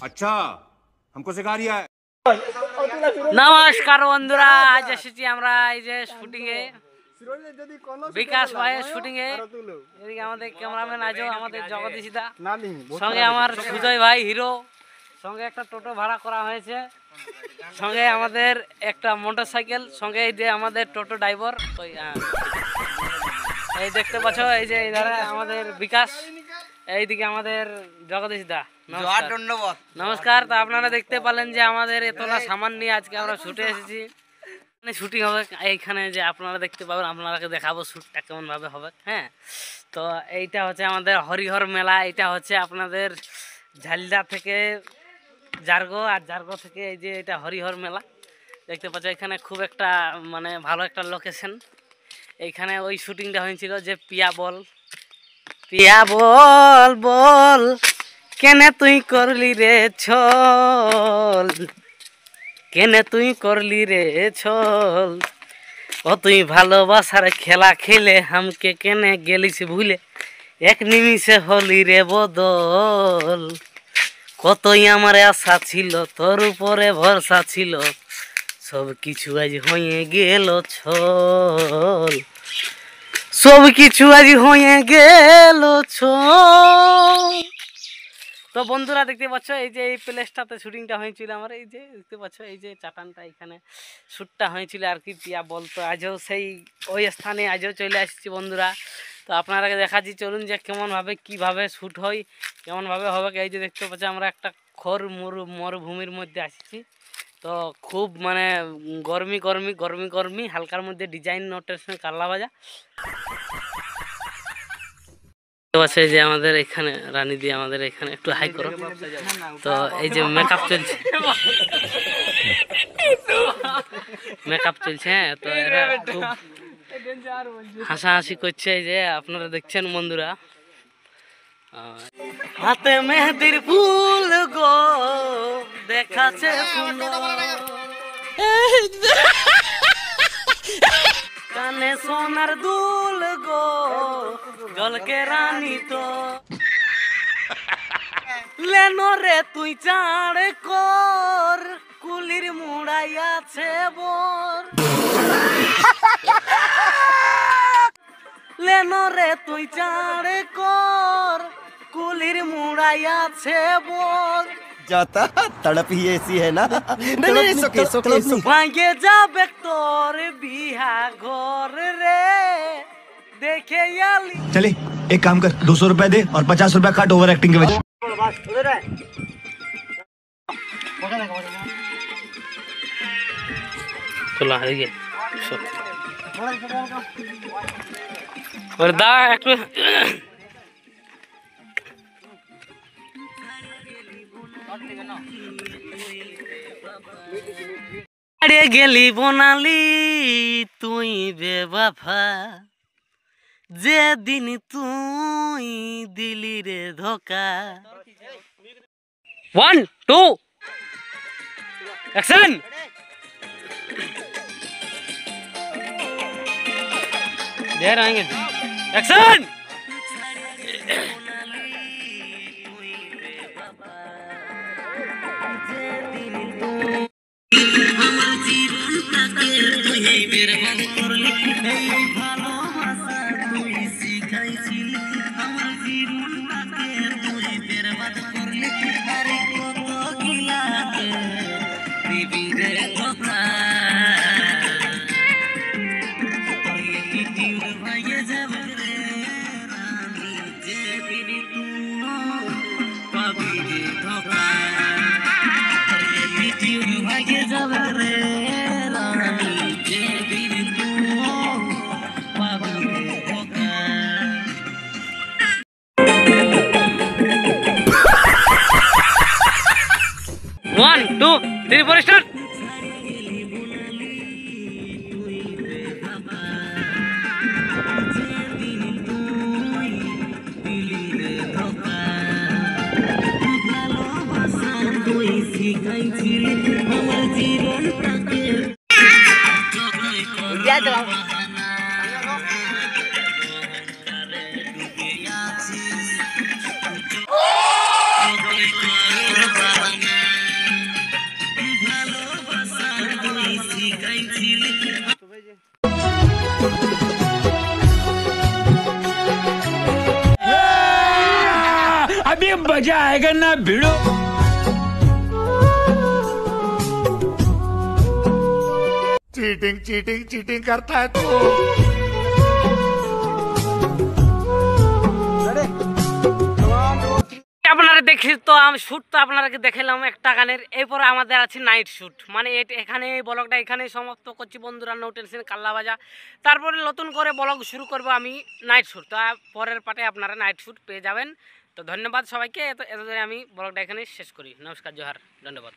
अच्छा हमको सिखा रिया है। নমস্কার বন্ধুরা, আজ এসেছি আমরা এই যে শুটিং এ, বিকাশ ভাইয়ের শুটিং এ। এদিকে আমাদের ক্যামেরাম্যান আজও আমাদের জগদীশ দা, সঙ্গে আমার সুজয় ভাই হিরো, সঙ্গে একটা টোটো ভাড়া করা হয়েছে, সঙ্গে আমাদের একটা মোটরসাইকেল, সঙ্গে এই যে আমাদের টোটো ড্রাইভার এই দেখতে পাচ্ছ, এই যে এইধারে আমাদের বিকাশ, এইদিকে আমাদের জগদীশ দা। নমস্কার। তো আপনারা দেখতে পারলেন যে আমাদের এতটা সামান নিয়ে আজকে আমরা শুটে এসেছি, শুটিং হবে এইখানে, যে আপনারা দেখতে পাবেন, আপনারাকে দেখাবো শ্যুটটা কেমন ভাবে হবে। হ্যাঁ, তো এইটা হচ্ছে আমাদের হরিহর মেলা, এটা হচ্ছে আপনাদের ঝালদা থেকে জারগো, আর জারগো থেকে এই যে এটা হরিহর মেলা দেখতে পাচ্ছ। এখানে খুব একটা মানে ভালো একটা লোকেশন, এইখানে ওই শুটিংটা হয়েছিল যে পিয়া বল বল কেনে তুই করলি রে ছল, কেনে তুই করলি রে ছল, ও তুই ভালোবাসার খেলা খেলে হামকে কেনে গেলিস ভুলে, এক নিমিষে হলি রে বদল, কতই আমার আশা ছিল, তোর উপরে ভরসা ছিল, সব কিছু আজ হয়ে গেল ছল, সব কিছু আজ হয়ে গেল ছল। তো বন্ধুরা দেখতে পাচ্ছ, এই যে এই প্লেসটাতে শুটিংটা হয়েছিল আমার, এই যে দেখতে পাচ্ছ এই যে চাটানটা, এখানে শ্যুটটা হয়েছিল আর কি। পিয়া বলতো আজও সেই ওই স্থানে আজও চলে আসছি বন্ধুরা। তো আপনারাকে দেখাচ্ছি, চলুন যে কেমনভাবে কীভাবে শ্যুট হয়, কেমনভাবে হবে। এই যে দেখতে পাচ্ছি আমরা একটা মরুভূমির মধ্যে আসছি, তো খুব মানে গরমি হালকার মধ্যে ডিজাইন নোটেশন কারলা বাজা আছে যে আমাদের এখানে রানী দিয়ে, আমাদের এখানে একটু হাই করো। তো এই যে মেকআপ চলছে, হ্যাঁ। তো এরা খুব হাসাহাসি করছে, এই যে আপনারা দেখছেন বন্ধুরা। হাতে মেহেদির ফুল গো দেখাচ্ছে কানে সোনার দুল গো জলকে রানী তো লেনো রে তুই চাঁড় কর, কুলির মুড়াই আছে বোর, লেনো রে তুই চাঁড় কর, কুলির মুড়াই আছে বোর, जाता तड़प ही ऐसी है ना। नहीं ভাঙে যাবে তোর বিহা ঘর রে দেখে আলি। चले एक काम कर, 200 रुपए दे और 50 रुपए काट ओवर एक्टिंग के वजह। চলো আগে और दा একটু আরে গেলি বনালি তুই বেবাফা, যেদিন তুই দিলি রে ধোকা। 1 2 অ্যাকশন। देर आएंगे action. One, two, three, four, start. अभी मजा आएगा ना भिड़ो। चीटिंग चीटिंग चीटिंग करता है तू। আপনারা দেখি তো শ্যুট তো আপনারাকে দেখালাম একটা গানের, এরপরে আমাদের আছে নাইট শ্যুট। মানে এখানে এই ব্লগটা এখানে সমাপ্ত করছি বন্ধুরা, নো টেনশন কাল্লা বাজা। তারপরে নতুন করে ব্লগ শুরু করব আমি নাইট শ্যুট, তো পরের পার্টে আপনারা নাইট শ্যুট পেয়ে যাবেন। তো ধন্যবাদ সবাইকে, এত ধরে আমি ব্লগটা এখানে শেষ করি। নমস্কার, জোহার, ধন্যবাদ।